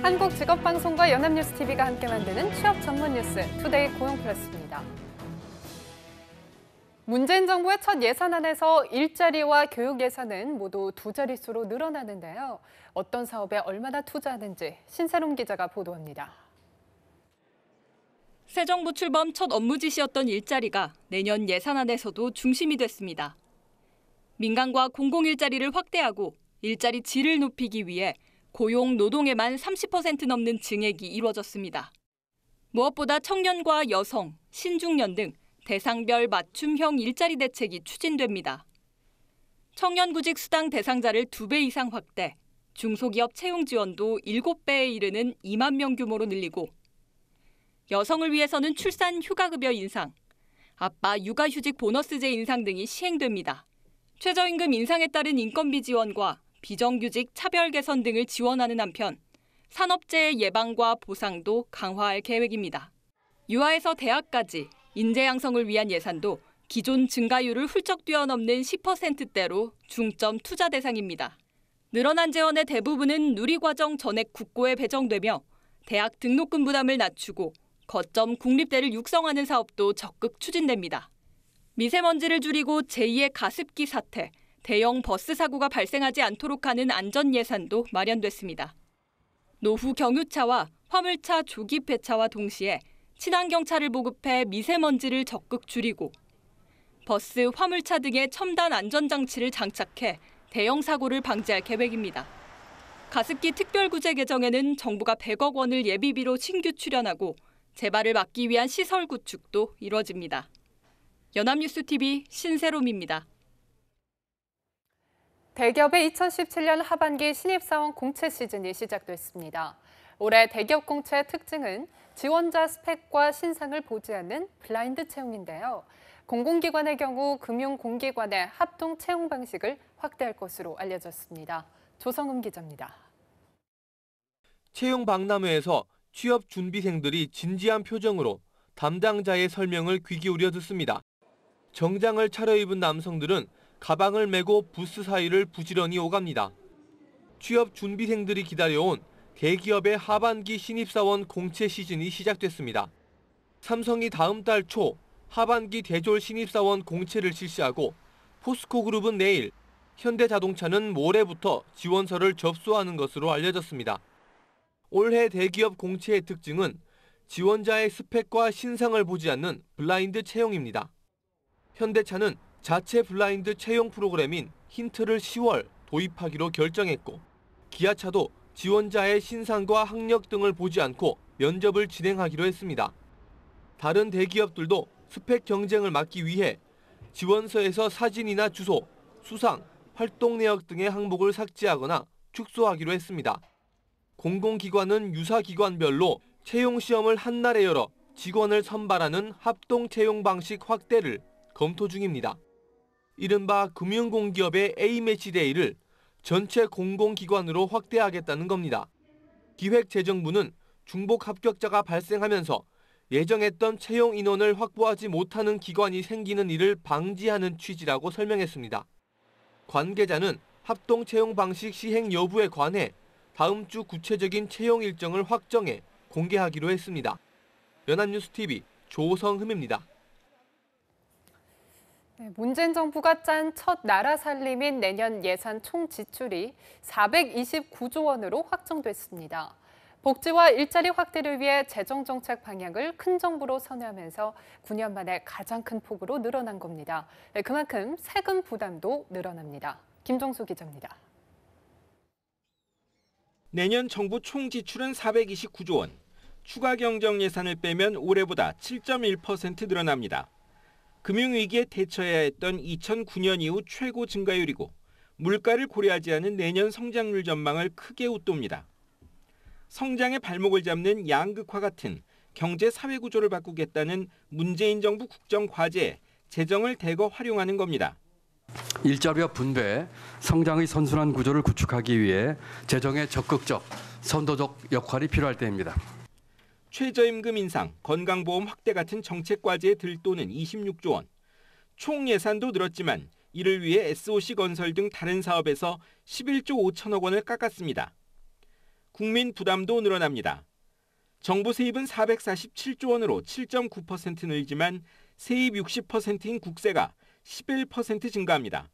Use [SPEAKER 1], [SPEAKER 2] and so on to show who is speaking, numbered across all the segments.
[SPEAKER 1] 한국직업방송과 연합뉴스TV가 함께 만드는 취업 전문 뉴스 투데이 고용플러스입니다. 문재인 정부의 첫 예산안에서 일자리와 교육 예산은 모두 두 자릿수로 늘어나는데요. 어떤 사업에 얼마나 투자하는지 신세롬 기자가 보도합니다.
[SPEAKER 2] 새 정부 출범 첫 업무 지시였던 일자리가 내년 예산안에서도 중심이 됐습니다. 민간과 공공일자리를 확대하고 일자리 질을 높이기 위해 고용 노동에만 30% 넘는 증액이 이루어졌습니다. 무엇보다 청년과 여성, 신중년 등 대상별 맞춤형 일자리 대책이 추진됩니다. 청년구직 수당 대상자를 2배 이상 확대, 중소기업 채용 지원도 7배에 이르는 2만 명 규모로 늘리고 여성을 위해서는 출산 휴가급여 인상, 아빠 육아휴직 보너스제 인상 등이 시행됩니다. 최저임금 인상에 따른 인건비 지원과 비정규직 차별 개선 등을 지원하는 한편 산업재해 예방과 보상도 강화할 계획입니다. 유아에서 대학까지 인재 양성을 위한 예산도 기존 증가율을 훌쩍 뛰어넘는 10%대로 중점 투자 대상입니다. 늘어난 재원의 대부분은 누리과정 전액 국고에 배정되며 대학 등록금 부담을 낮추고 거점 국립대를 육성하는 사업도 적극 추진됩니다. 미세먼지를 줄이고 제2의 가습기 사태, 대형 버스 사고가 발생하지 않도록 하는 안전 예산도 마련됐습니다. 노후 경유차와 화물차 조기 폐차와 동시에 친환경차를 보급해 미세먼지를 적극 줄이고 버스, 화물차 등의 첨단 안전장치를 장착해 대형 사고를 방지할 계획입니다. 가습기 특별구제 개정에는 정부가 100억 원을 예비비로 신규 출연하고 재발을 막기 위한 시설 구축도 이뤄집니다. 연합뉴스TV 신세롬입니다.
[SPEAKER 1] 대기업의 2017년 하반기 신입사원 공채 시즌이 시작됐습니다. 올해 대기업 공채의 특징은 지원자 스펙과 신상을 보지 않는 블라인드 채용인데요. 공공기관의 경우 금융공기관의 합동 채용 방식을 확대할 것으로 알려졌습니다. 조성음 기자입니다.
[SPEAKER 3] 채용 박람회에서 취업 준비생들이 진지한 표정으로 담당자의 설명을 귀 기울여 듣습니다. 정장을 차려입은 남성들은 가방을 메고 부스 사이를 부지런히 오갑니다. 취업 준비생들이 기다려온 대기업의 하반기 신입사원 공채 시즌이 시작됐습니다. 삼성이 다음 달 초 하반기 대졸 신입사원 공채를 실시하고 포스코그룹은 내일, 현대자동차는 모레부터 지원서를 접수하는 것으로 알려졌습니다. 올해 대기업 공채의 특징은 지원자의 스펙과 신상을 보지 않는 블라인드 채용입니다. 현대차는 자체 블라인드 채용 프로그램인 힌트를 10월 도입하기로 결정했고 기아차도 지원자의 신상과 학력 등을 보지 않고 면접을 진행하기로 했습니다. 다른 대기업들도 스펙 경쟁을 막기 위해 지원서에서 사진이나 주소, 수상, 활동 내역 등의 항목을 삭제하거나 축소하기로 했습니다. 공공기관은 유사기관별로 채용시험을 한날에 열어 직원을 선발하는 합동 채용 방식 확대를 검토 중입니다. 이른바 금융공기업의 A매치데이를 전체 공공기관으로 확대하겠다는 겁니다. 기획재정부는 중복 합격자가 발생하면서 예정했던 채용 인원을 확보하지 못하는 기관이 생기는 일을 방지하는 취지라고 설명했습니다. 관계자는 합동 채용 방식 시행 여부에 관해 다음 주 구체적인 채용 일정을 확정해 공개하기로 했습니다. 연합뉴스TV 조성흠입니다.
[SPEAKER 1] 문재인 정부가 짠 첫 나라 살림인 내년 예산 총 지출이 429조 원으로 확정됐습니다. 복지와 일자리 확대를 위해 재정정책 방향을 큰 정부로 선회하면서 9년 만에 가장 큰 폭으로 늘어난 겁니다. 그만큼 세금 부담도 늘어납니다. 김종수 기자입니다.
[SPEAKER 4] 내년 정부 총 지출은 429조 원. 추가 경정 예산을 빼면 올해보다 7.1% 늘어납니다. 금융위기에 대처해야 했던 2009년 이후 최고 증가율이고 물가를 고려하지 않은 내년 성장률 전망을 크게 웃돕니다. 성장의 발목을 잡는 양극화 같은 경제 사회 구조를 바꾸겠다는 문재인 정부 국정 과제에 재정을 대거 활용하는 겁니다.
[SPEAKER 5] 일자리와 분배, 성장의 선순환 구조를 구축하기 위해 재정의 적극적, 선도적 역할이 필요할 때입니다.
[SPEAKER 4] 최저임금 인상, 건강보험 확대 같은 정책 과제에 들도는 26조 원. 총 예산도 늘었지만 이를 위해 SOC 건설 등 다른 사업에서 11조 5천억 원을 깎았습니다. 국민 부담도 늘어납니다. 정부 세입은 447조 원으로 7.9% 늘지만 세입 60%인 국세가 11% 증가합니다.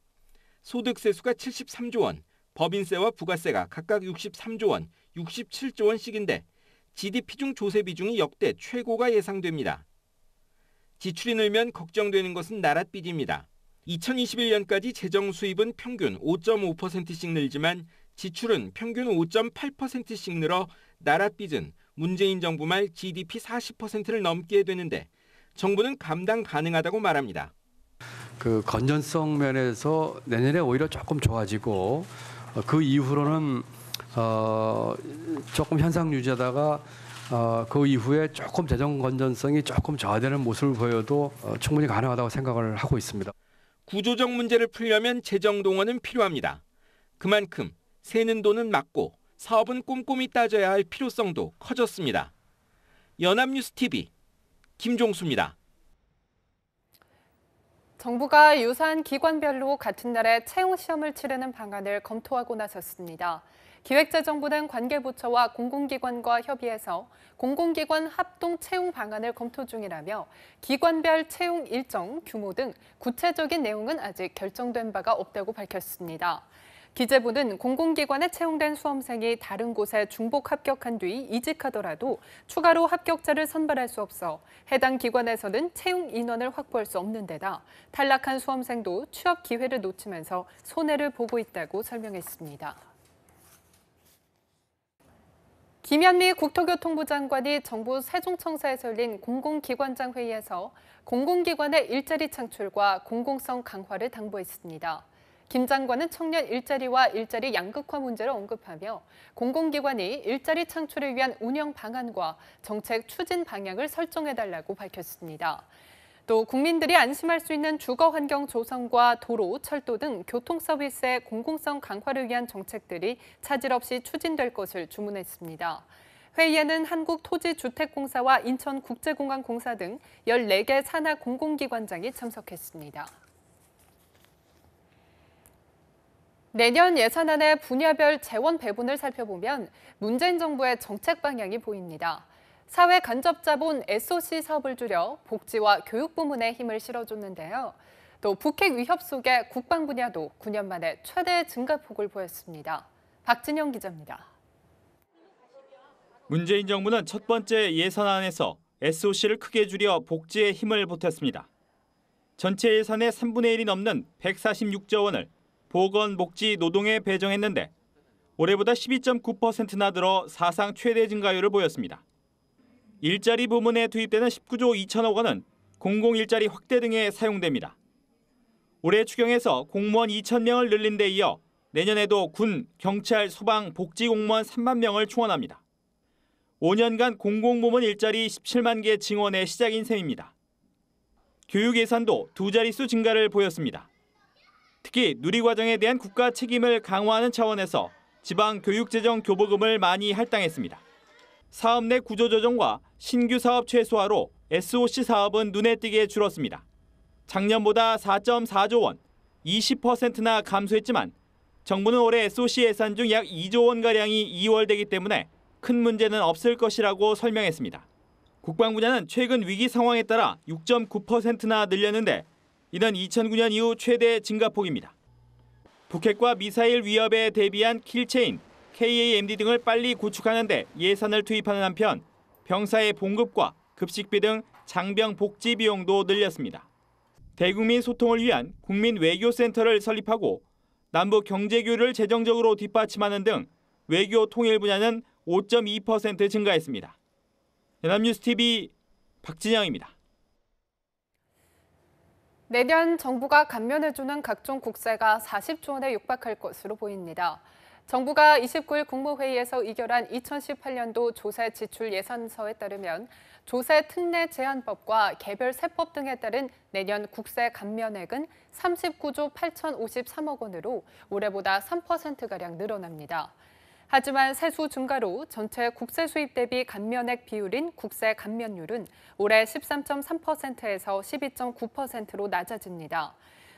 [SPEAKER 4] 소득세수가 73조 원, 법인세와 부가세가 각각 63조 원, 67조 원씩인데 GDP 중 조세 비중이 역대 최고가 예상됩니다. 지출이 늘면 걱정되는 것은 나랏빚입니다. 2021년까지 재정 수입은 평균 5.5%씩 늘지만 지출은 평균 5.8%씩 늘어 나랏빚은 문재인 정부 말 GDP 40%를 넘게 되는데 정부는 감당 가능하다고 말합니다.
[SPEAKER 5] 그 건전성 면에서 내년에 오히려 조금 좋아지고 그 이후로는 조금 현상 유지하다가 그 이후에 조금 재정 건전성이 조금 저하되는 모습을 보여도 충분히 가능하다고 생각을 하고 있습니다.
[SPEAKER 4] 구조적 문제를 풀려면 재정 동원은 필요합니다. 그만큼 새는 돈은 막고 사업은 꼼꼼히 따져야 할 필요성도 커졌습니다. 연합뉴스TV 김종수입니다.
[SPEAKER 1] 정부가 유사한 기관별로 같은 날에 채용 시험을 치르는 방안을 검토하고 나섰습니다. 기획재정부는 관계부처와 공공기관과 협의해서 공공기관 합동 채용 방안을 검토 중이라며 기관별 채용 일정, 규모 등 구체적인 내용은 아직 결정된 바가 없다고 밝혔습니다. 기재부는 공공기관에 채용된 수험생이 다른 곳에 중복 합격한 뒤 이직하더라도 추가로 합격자를 선발할 수 없어 해당 기관에서는 채용 인원을 확보할 수 없는 데다 탈락한 수험생도 취업 기회를 놓치면서 손해를 보고 있다고 설명했습니다. 김현미 국토교통부 장관이 정부 세종청사에서 열린 공공기관장 회의에서 공공기관의 일자리 창출과 공공성 강화를 당부했습니다. 김 장관은 청년 일자리와 일자리 양극화 문제를 언급하며 공공기관이 일자리 창출을 위한 운영 방안과 정책 추진 방향을 설정해달라고 밝혔습니다. 또 국민들이 안심할 수 있는 주거 환경 조성과 도로, 철도 등 교통 서비스의 공공성 강화를 위한 정책들이 차질 없이 추진될 것을 주문했습니다. 회의에는 한국토지주택공사와 인천국제공항공사 등 14개 산하 공공기관장이 참석했습니다. 내년 예산안의 분야별 재원 배분을 살펴보면 문재인 정부의 정책 방향이 보입니다. 사회 간접 자본 SOC 사업을 줄여 복지와 교육 부문에 힘을 실어줬는데요. 또 북핵 위협 속에 국방 분야도 9년 만에 최대 증가폭을 보였습니다. 박진영 기자입니다.
[SPEAKER 6] 문재인 정부는 첫 번째 예산안에서 SOC를 크게 줄여 복지에 힘을 보탰습니다. 전체 예산의 3분의 1이 넘는 146조 원을 보건, 복지, 노동에 배정했는데 올해보다 12.9%나 늘어 사상 최대 증가율을 보였습니다. 일자리 부문에 투입되는 19조 2천억 원은 공공일자리 확대 등에 사용됩니다. 올해 추경에서 공무원 2,000명을 늘린 데 이어 내년에도 군, 경찰, 소방, 복지 공무원 3만 명을 충원합니다. 5년간 공공부문 일자리 17만 개 증원의 시작인 셈입니다. 교육 예산도 두 자릿수 증가를 보였습니다. 특히 누리과정에 대한 국가 책임을 강화하는 차원에서 지방교육재정 교부금을 많이 할당했습니다. 사업 내 구조조정과 신규 사업 최소화로 SOC 사업은 눈에 띄게 줄었습니다. 작년보다 4.4조 원, 20%나 감소했지만 정부는 올해 SOC 예산 중 약 2조 원가량이 이월되기 때문에 큰 문제는 없을 것이라고 설명했습니다. 국방 분야는 최근 위기 상황에 따라 6.9%나 늘렸는데 이는 2009년 이후 최대 증가폭입니다. 북핵과 미사일 위협에 대비한 킬체인, KAMD 등을 빨리 구축하는 데 예산을 투입하는 한편 병사의 봉급과 급식비 등 장병 복지 비용도 늘렸습니다. 대국민 소통을 위한 국민 외교센터를 설립하고 남북 경제교류를 재정적으로 뒷받침하는 등 외교 통일 분야는 5.2% 증가했습니다. 연합뉴스TV 박진영입니다.
[SPEAKER 1] 내년 정부가 감면해주는 각종 국세가 40조 원에 육박할 것으로 보입니다. 정부가 29일 국무회의에서 의결한 2018년도 조세 지출 예산서에 따르면 조세 특례 제한법과 개별 세법 등에 따른 내년 국세 감면액은 39조 8,053억 원으로 올해보다 3%가량 늘어납니다. 하지만 세수 증가로 전체 국세 수입 대비 감면액 비율인 국세 감면율은 올해 13.3%에서 12.9%로 낮아집니다.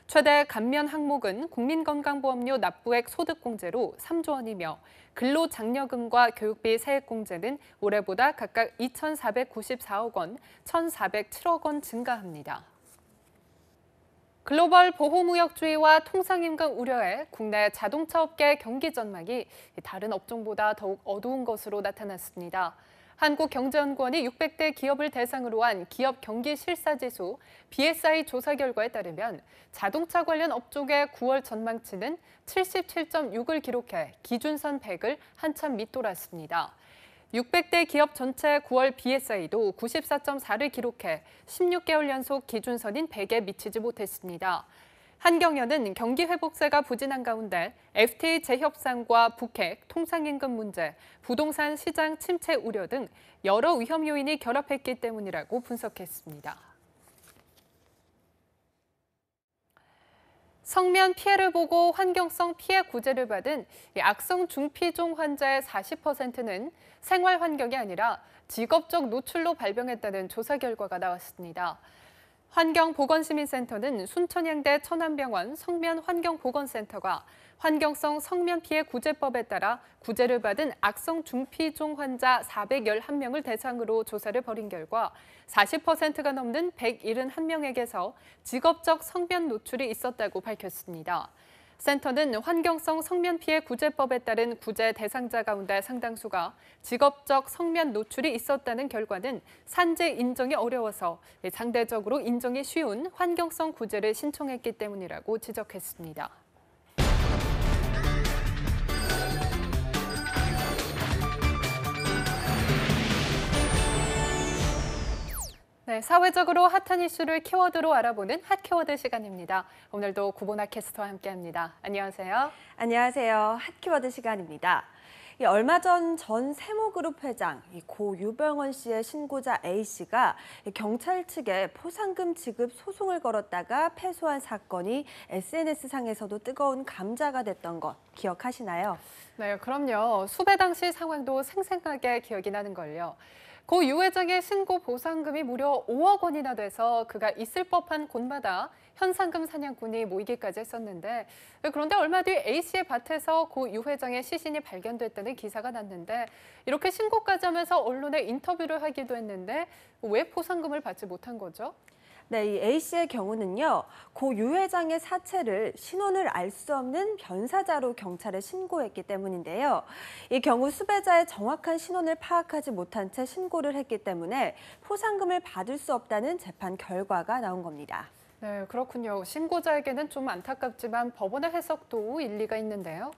[SPEAKER 1] 최대 감면 항목은 국민건강보험료 납부액 소득공제로 3조 원이며 근로장려금과 교육비 세액공제는 올해보다 각각 2,494억 원, 1,407억 원 증가합니다. 글로벌 보호무역주의와 통상임금 우려에 국내 자동차 업계 경기 전망이 다른 업종보다 더욱 어두운 것으로 나타났습니다. 한국경제연구원이 600대 기업을 대상으로 한 기업 경기 실사지수 BSI 조사 결과에 따르면 자동차 관련 업종의 9월 전망치는 77.6을 기록해 기준선 100을 한참 밑돌았습니다. 600대 기업 전체 9월 BSI도 94.4를 기록해 16개월 연속 기준선인 100에 미치지 못했습니다. 한경연은 경기 회복세가 부진한 가운데 FTA 재협상과 북핵, 통상임금 문제, 부동산 시장 침체 우려 등 여러 위험 요인이 결합했기 때문이라고 분석했습니다. 성면 피해를 보고 환경성 피해 구제를 받은 악성 중피종 환자의 40%는 생활 환경이 아니라 직업적 노출로 발병했다는 조사 결과가 나왔습니다. 환경보건시민센터는 순천향대 천안병원 성면환경보건센터가 환경성 성면 피해 구제법에 따라 구제를 받은 악성 중피종 환자 411명을 대상으로 조사를 벌인 결과 40%가 넘는 171명에게서 직업적 성면 노출이 있었다고 밝혔습니다. 센터는 환경성 성면 피해 구제법에 따른 구제 대상자 가운데 상당수가 직업적 성면 노출이 있었다는 결과는 산재 인정이 어려워서 상대적으로 인정이 쉬운 환경성 구제를 신청했기 때문이라고 지적했습니다. 네, 사회적으로 핫한 이슈를 키워드로 알아보는 핫키워드 시간입니다. 오늘도 구보나 캐스터와 함께합니다. 안녕하세요.
[SPEAKER 7] 안녕하세요. 핫키워드 시간입니다. 얼마 전 세모그룹 회장 고 유병헌 씨의 신고자 A 씨가 경찰 측에 포상금 지급 소송을 걸었다가 패소한 사건이 SNS상에서도 뜨거운 감자가 됐던 것 기억하시나요?
[SPEAKER 1] 네, 그럼요. 수배 당시 상황도 생생하게 기억이 나는걸요. 고 유 회장의 신고 보상금이 무려 5억 원이나 돼서 그가 있을 법한 곳마다 현상금 사냥꾼이 모이기까지 했었는데, 그런데 얼마 뒤 A씨의 밭에서 고 유 회장의 시신이 발견됐다는 기사가 났는데 이렇게 신고까지 하면서 언론에 인터뷰를 하기도 했는데 왜 포상금을 받지 못한 거죠?
[SPEAKER 7] 네, 이 A씨의 경우는요, 고 유 회장의 사체를 신원을 알 수 없는 변사자로 경찰에 신고했기 때문인데요. 이 경우 수배자의 정확한 신원을 파악하지 못한 채 신고를 했기 때문에 포상금을 받을 수 없다는 재판 결과가 나온 겁니다.
[SPEAKER 1] 네, 그렇군요. 신고자에게는 좀 안타깝지만 법원의 해석도 일리가 있는데요.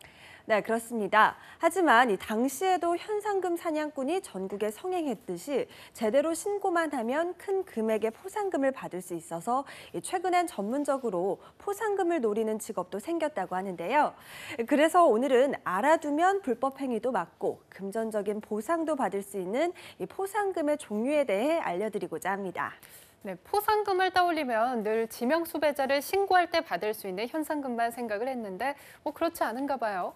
[SPEAKER 7] 네, 그렇습니다. 하지만 이 당시에도 현상금 사냥꾼이 전국에 성행했듯이 제대로 신고만 하면 큰 금액의 포상금을 받을 수 있어서 최근엔 전문적으로 포상금을 노리는 직업도 생겼다고 하는데요. 그래서 오늘은 알아두면 불법 행위도 막고 금전적인 보상도 받을 수 있는 이 포상금의 종류에 대해 알려드리고자 합니다.
[SPEAKER 1] 네, 포상금을 떠올리면 늘 지명 수배자를 신고할 때 받을 수 있는 현상금만 생각을 했는데 그렇지 않은가 봐요.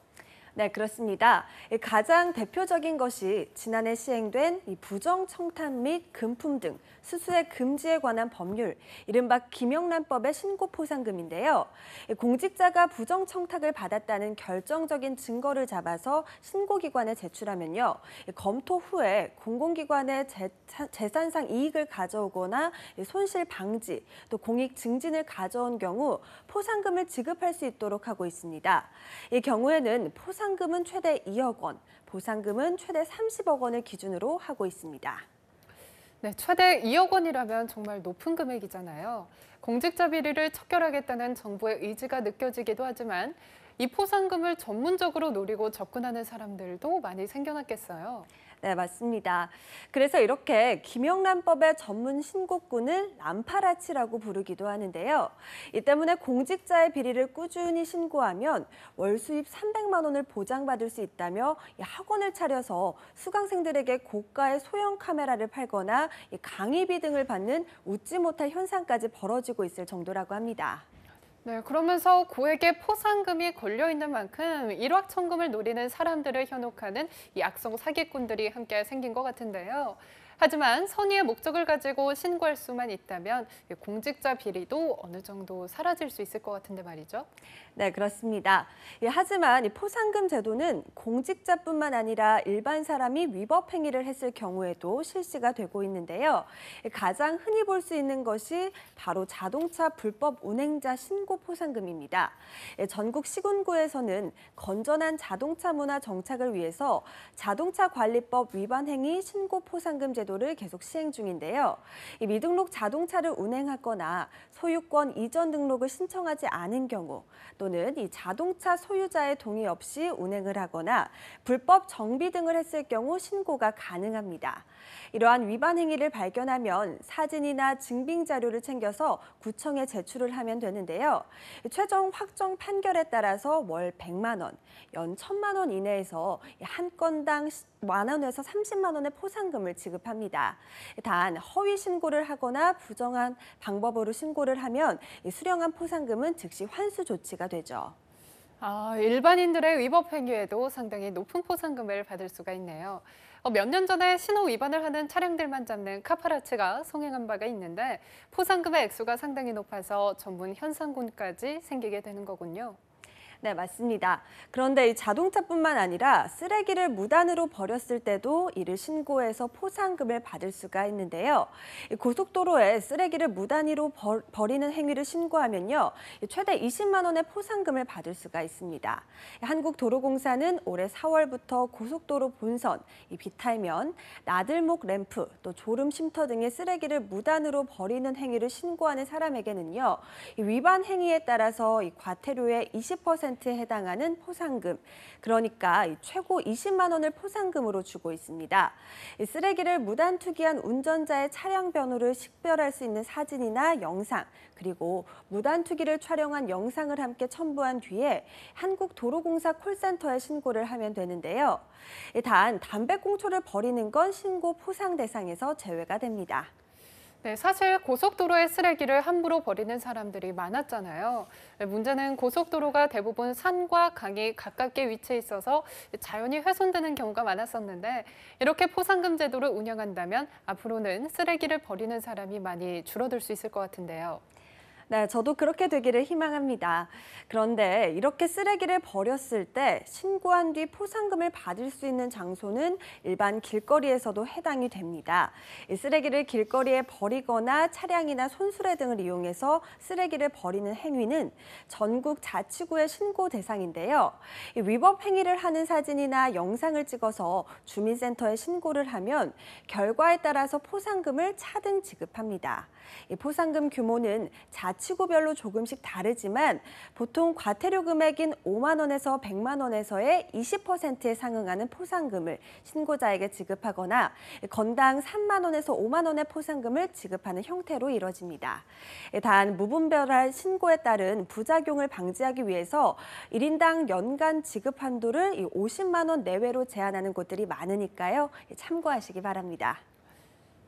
[SPEAKER 7] 네, 그렇습니다. 가장 대표적인 것이 지난해 시행된 이 부정청탁 및 금품 등 수수의 금지에 관한 법률, 이른바 김영란법의 신고포상금인데요. 공직자가 부정청탁을 받았다는 결정적인 증거를 잡아서 신고기관에 제출하면요, 검토 후에 공공기관의 재산상 이익을 가져오거나 손실 방지, 또 공익 증진을 가져온 경우 포상금을 지급할 수 있도록 하고 있습니다. 이 경우에는 포상금은 최대 2억 원, 보상금은 최대 30억 원을 기준으로 하고 있습니다.
[SPEAKER 1] 네, 최대 2억 원이라면 정말 높은 금액이잖아요. 공직자 비리를 척결하겠다는 정부의 의지가 느껴지기도 하지만 이 포상금을 전문적으로 노리고 접근하는 사람들도 많이 생겨났겠어요.
[SPEAKER 7] 네, 맞습니다. 그래서 이렇게 김영란법의 전문 신고꾼을 람파라치라고 부르기도 하는데요. 이 때문에 공직자의 비리를 꾸준히 신고하면 월 수입 300만 원을 보장받을 수 있다며 학원을 차려서 수강생들에게 고가의 소형 카메라를 팔거나 강의비 등을 받는 웃지 못할 현상까지 벌어지고 있을 정도라고 합니다.
[SPEAKER 1] 네, 그러면서 고액의 포상금이 걸려있는 만큼 일확천금을 노리는 사람들을 현혹하는 이 악성 사기꾼들이 함께 생긴 것 같은데요. 하지만 선의의 목적을 가지고 신고할 수만 있다면 공직자 비리도 어느 정도 사라질 수 있을 것 같은데 말이죠.
[SPEAKER 7] 네, 그렇습니다. 하지만 이 포상금 제도는 공직자뿐만 아니라 일반 사람이 위법 행위를 했을 경우에도 실시가 되고 있는데요. 가장 흔히 볼 수 있는 것이 바로 자동차 불법 운행자 신고 포상금입니다. 전국 시군구에서는 건전한 자동차 문화 정착을 위해서 자동차 관리법 위반 행위 신고 포상금 제도를 계속 시행 중인데요. 이 미등록 자동차를 운행하거나 소유권 이전 등록을 신청하지 않은 경우 또는 이 자동차 소유자의 동의 없이 운행을 하거나 불법 정비 등을 했을 경우 신고가 가능합니다. 이러한 위반 행위를 발견하면 사진이나 증빙 자료를 챙겨서 구청에 제출을 하면 되는데요. 최종 확정 판결에 따라서 월 100만 원, 연 1,000만 원 이내에서 한 건당 10만 원에서 30만 원의 포상금을 지급합니다. 단 허위 신고를 하거나 부정한 방법으로 신고를 하면 수령한 포상금은 즉시 환수 조치가 되죠.
[SPEAKER 1] 일반인들의 위법 행위에도 상당히 높은 포상금을 받을 수가 있네요. 몇 년 전에 신호 위반을 하는 차량들만 잡는 카파라치가 성행한 바가 있는데 포상금의 액수가 상당히 높아서 전문 현상금까지 생기게 되는 거군요.
[SPEAKER 7] 네, 맞습니다. 그런데 이 자동차뿐만 아니라 쓰레기를 무단으로 버렸을 때도 이를 신고해서 포상금을 받을 수가 있는데요. 고속도로에 쓰레기를 무단으로 버리는 행위를 신고하면요, 최대 20만 원의 포상금을 받을 수가 있습니다. 한국도로공사는 올해 4월부터 고속도로 본선, 비탈면, 나들목 램프, 또 졸음 쉼터 등의 쓰레기를 무단으로 버리는 행위를 신고하는 사람에게는요, 위반 행위에 따라서 과태료의 20%에 해당하는 포상금, 그러니까 최고 20만 원을 포상금으로 주고 있습니다. 쓰레기를 무단 투기한 운전자의 차량 번호를 식별할 수 있는 사진이나 영상, 그리고 무단 투기를 촬영한 영상을 함께 첨부한 뒤에 한국도로공사 콜센터에 신고를 하면 되는데요. 단 담배꽁초를 버리는 건 신고 포상 대상에서 제외가 됩니다.
[SPEAKER 1] 네, 사실 고속도로에 쓰레기를 함부로 버리는 사람들이 많았잖아요. 문제는 고속도로가 대부분 산과 강이 가깝게 위치해 있어서 자연이 훼손되는 경우가 많았었는데 이렇게 포상금 제도를 운영한다면 앞으로는 쓰레기를 버리는 사람이 많이 줄어들 수 있을 것 같은데요.
[SPEAKER 7] 네, 저도 그렇게 되기를 희망합니다. 그런데 이렇게 쓰레기를 버렸을 때 신고한 뒤 포상금을 받을 수 있는 장소는 일반 길거리에서도 해당이 됩니다. 이 쓰레기를 길거리에 버리거나 차량이나 손수레 등을 이용해서 쓰레기를 버리는 행위는 전국 자치구의 신고 대상인데요. 이 위법 행위를 하는 사진이나 영상을 찍어서 주민센터에 신고를 하면 결과에 따라서 포상금을 차등 지급합니다. 이 포상금 규모는 자치구별로 조금씩 다르지만 보통 과태료 금액인 5만 원에서 100만 원에서의 20%에 상응하는 포상금을 신고자에게 지급하거나 건당 3만 원에서 5만 원의 포상금을 지급하는 형태로 이뤄집니다. 단 무분별한 신고에 따른 부작용을 방지하기 위해서 1인당 연간 지급 한도를 50만 원 내외로 제한하는 곳들이 많으니까요. 참고하시기 바랍니다.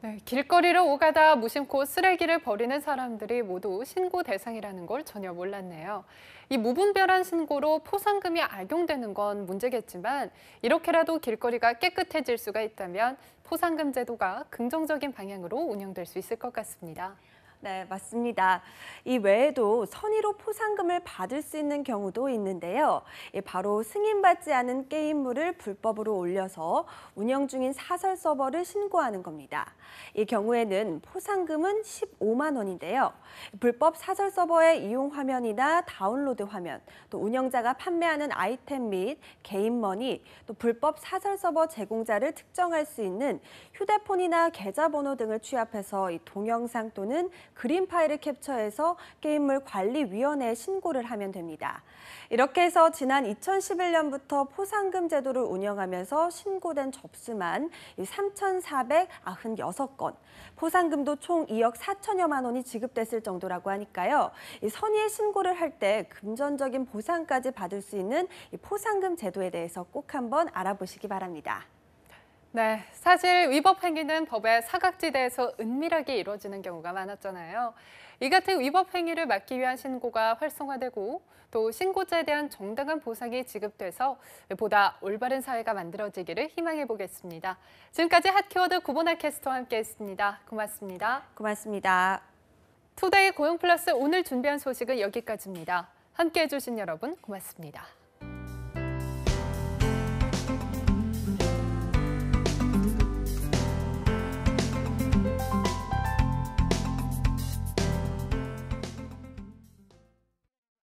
[SPEAKER 1] 네, 길거리를 오가다 무심코 쓰레기를 버리는 사람들이 모두 신고 대상이라는 걸 전혀 몰랐네요. 이 무분별한 신고로 포상금이 악용되는 건 문제겠지만 이렇게라도 길거리가 깨끗해질 수가 있다면 포상금 제도가 긍정적인 방향으로 운영될 수 있을 것 같습니다.
[SPEAKER 7] 네, 맞습니다. 이 외에도 선의로 포상금을 받을 수 있는 경우도 있는데요. 바로 승인받지 않은 게임물을 불법으로 올려서 운영 중인 사설 서버를 신고하는 겁니다. 이 경우에는 포상금은 15만 원인데요. 불법 사설 서버의 이용 화면이나 다운로드 화면, 또 운영자가 판매하는 아이템 및 개인머니, 또 불법 사설 서버 제공자를 특정할 수 있는 휴대폰이나 계좌번호 등을 취합해서 이 동영상 또는 그림 파일을 캡처해서 게임물 관리위원회에 신고를 하면 됩니다. 이렇게 해서 지난 2011년부터 포상금 제도를 운영하면서 신고된 접수만 3,496건, 포상금도 총 2억 4천여만 원이 지급됐을 정도라고 하니까요. 선의의 신고를 할 때 금전적인 보상까지 받을 수 있는 이 포상금 제도에 대해서 꼭 한번 알아보시기 바랍니다.
[SPEAKER 1] 네, 사실 위법 행위는 법의 사각지대에서 은밀하게 이루어지는 경우가 많았잖아요. 이 같은 위법 행위를 막기 위한 신고가 활성화되고 또 신고자에 대한 정당한 보상이 지급돼서 보다 올바른 사회가 만들어지기를 희망해 보겠습니다. 지금까지 핫키워드 구본아 캐스터와 함께했습니다. 고맙습니다.
[SPEAKER 7] 고맙습니다.
[SPEAKER 1] 투데이 고용플러스 오늘 준비한 소식은 여기까지입니다. 함께해 주신 여러분 고맙습니다.